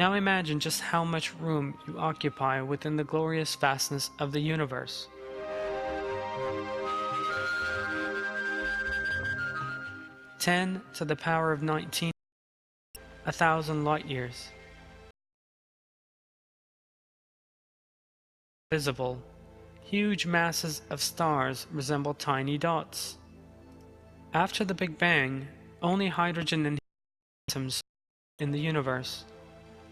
Now imagine just how much room you occupy within the glorious vastness of the universe. 10 to the power of 19, 1,000 light years. Visible, huge masses of stars resemble tiny dots. After the Big Bang, only hydrogen and atoms in the universe.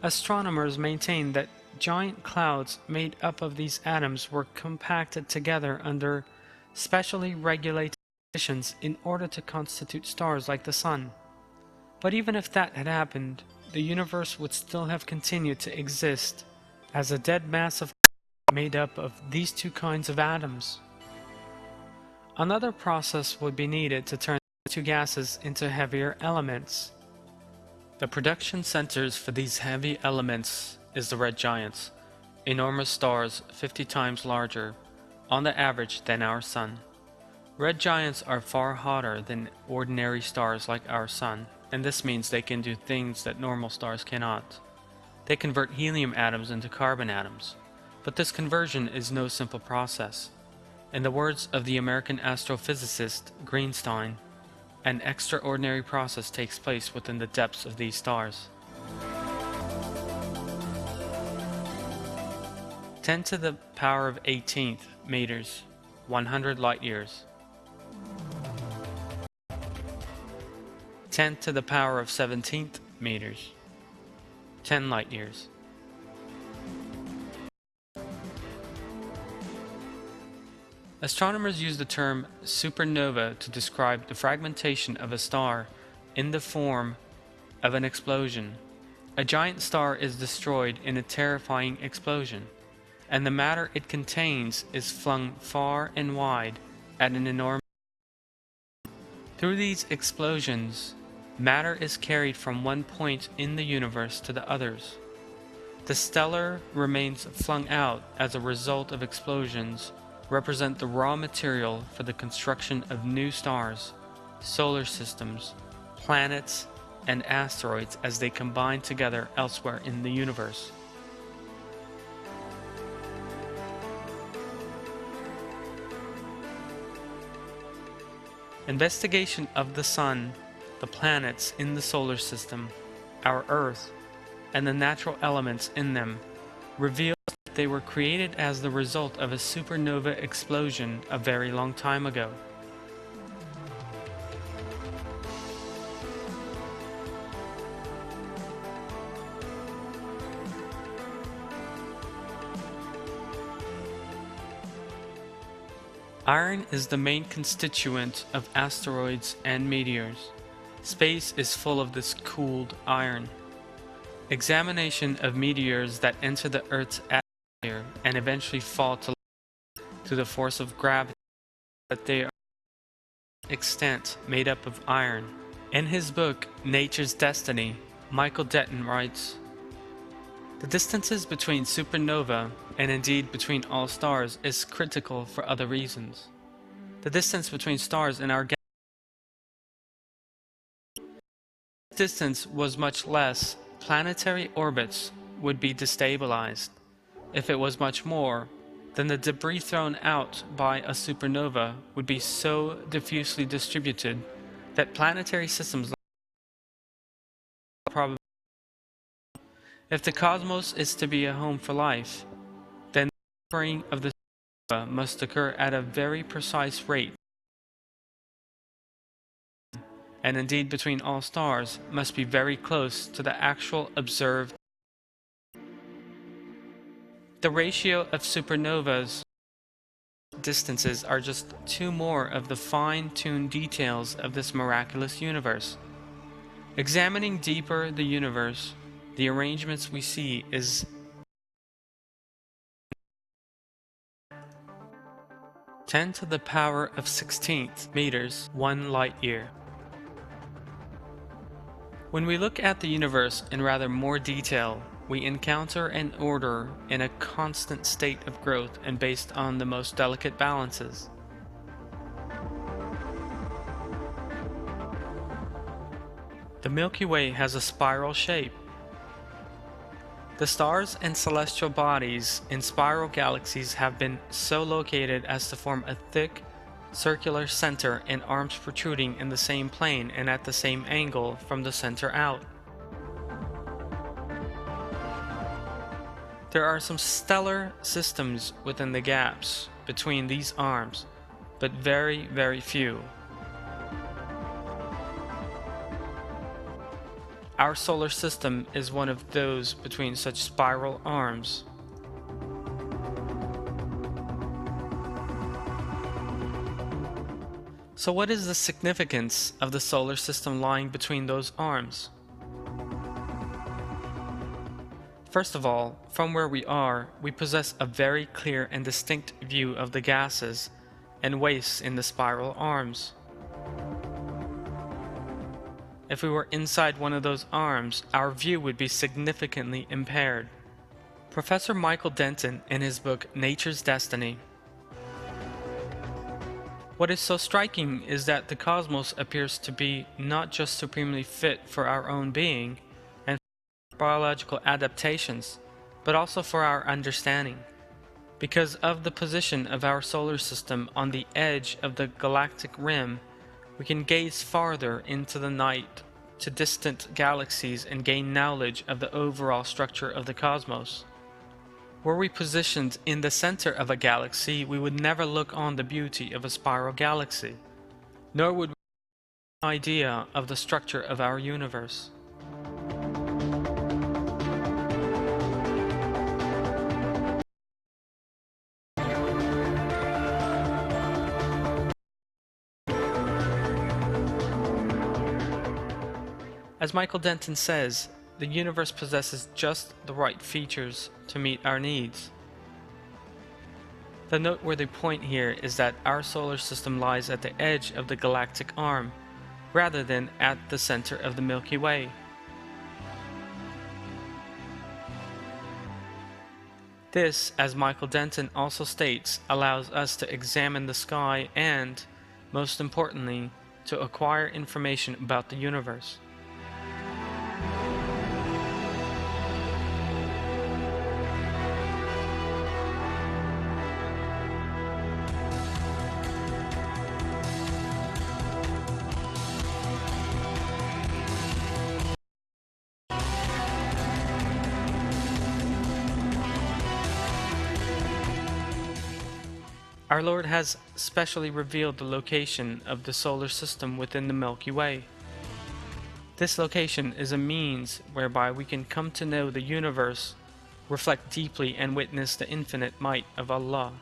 Astronomers maintain that giant clouds made up of these atoms were compacted together under specially regulated conditions in order to constitute stars like the Sun. But even if that had happened, the universe would still have continued to exist as a dead mass of made up of these two kinds of atoms. Another process would be needed to turn the two gases into heavier elements. The production centers for these heavy elements is the red giants, enormous stars 50 times larger, on the average, than our Sun. Red giants are far hotter than ordinary stars like our Sun, and this means they can do things that normal stars cannot. They convert helium atoms into carbon atoms, but this conversion is no simple process. In the words of the American astrophysicist Greenstein, an extraordinary process takes place within the depths of these stars. 10 to the power of 18th meters, 100 light years. 10 to the power of 17th meters, 10 light years. Astronomers use the term supernova to describe the fragmentation of a star in the form of an explosion. A giant star is destroyed in a terrifying explosion, and the matter it contains is flung far and wide at an enormous speed. Through these explosions, matter is carried from one point in the universe to the others. The stellar remains flung out as a result of explosions represent the raw material for the construction of new stars, solar systems, planets, and asteroids as they combine together elsewhere in the universe. Investigation of the Sun, the planets in the solar system, our Earth, and the natural elements in them reveals that they were created as the result of a supernova explosion a very long time ago. Iron is the main constituent of asteroids and meteors. Space is full of this cooled iron. Examination of meteors that enter the Earth's atmosphere and eventually fall to the force of gravity, that they are to an extent made up of iron. In his book, Nature's Destiny, Michael Detton writes, "The distances between supernova, and indeed between all stars, is critical for other reasons. The distance between stars in our distance was much less, planetary orbits would be destabilized. If it was much more, then the debris thrown out by a supernova would be so diffusely distributed that planetary systems probably. If the cosmos is to be a home for life, then the spreading of the supernova must occur at a very precise rate, and indeed between all stars must be very close to the actual observed. The ratio of supernovas distances are just two more of the fine-tuned details of this miraculous universe. Examining deeper the universe, the arrangements we see is 10 to the power of 16th meters, 1 light year. When we look at the universe in rather more detail, we encounter an order in a constant state of growth and based on the most delicate balances. The Milky Way has a spiral shape. The stars and celestial bodies in spiral galaxies have been so located as to form a thick, circular center and arms protruding in the same plane and at the same angle from the center out. There are some stellar systems within the gaps between these arms, but very, very few. Our solar system is one of those between such spiral arms. So what is the significance of the solar system lying between those arms? First of all, from where we are, we possess a very clear and distinct view of the gases and wastes in the spiral arms. If we were inside one of those arms, our view would be significantly impaired. Professor Michael Denton, in his book Nature's Destiny. What is so striking is that the cosmos appears to be not just supremely fit for our own being and biological adaptations, but also for our understanding. Because of the position of our solar system on the edge of the galactic rim, we can gaze farther into the night to distant galaxies and gain knowledge of the overall structure of the cosmos. Were we positioned in the center of a galaxy, we would never look on the beauty of a spiral galaxy, nor would we have an idea of the structure of our universe. As Michael Denton says, the universe possesses just the right features to meet our needs. The noteworthy point here is that our solar system lies at the edge of the galactic arm, rather than at the center of the Milky Way. This, as Michael Denton also states, allows us to examine the sky and, most importantly, to acquire information about the universe. Our Lord has specially revealed the location of the solar system within the Milky Way. This location is a means whereby we can come to know the universe, reflect deeply, and witness the infinite might of Allah.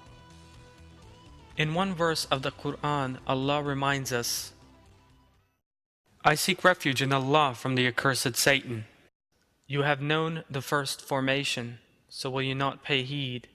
In one verse of the Quran, Allah reminds us, "I seek refuge in Allah from the accursed Satan. You have known the first formation, so will you not pay heed?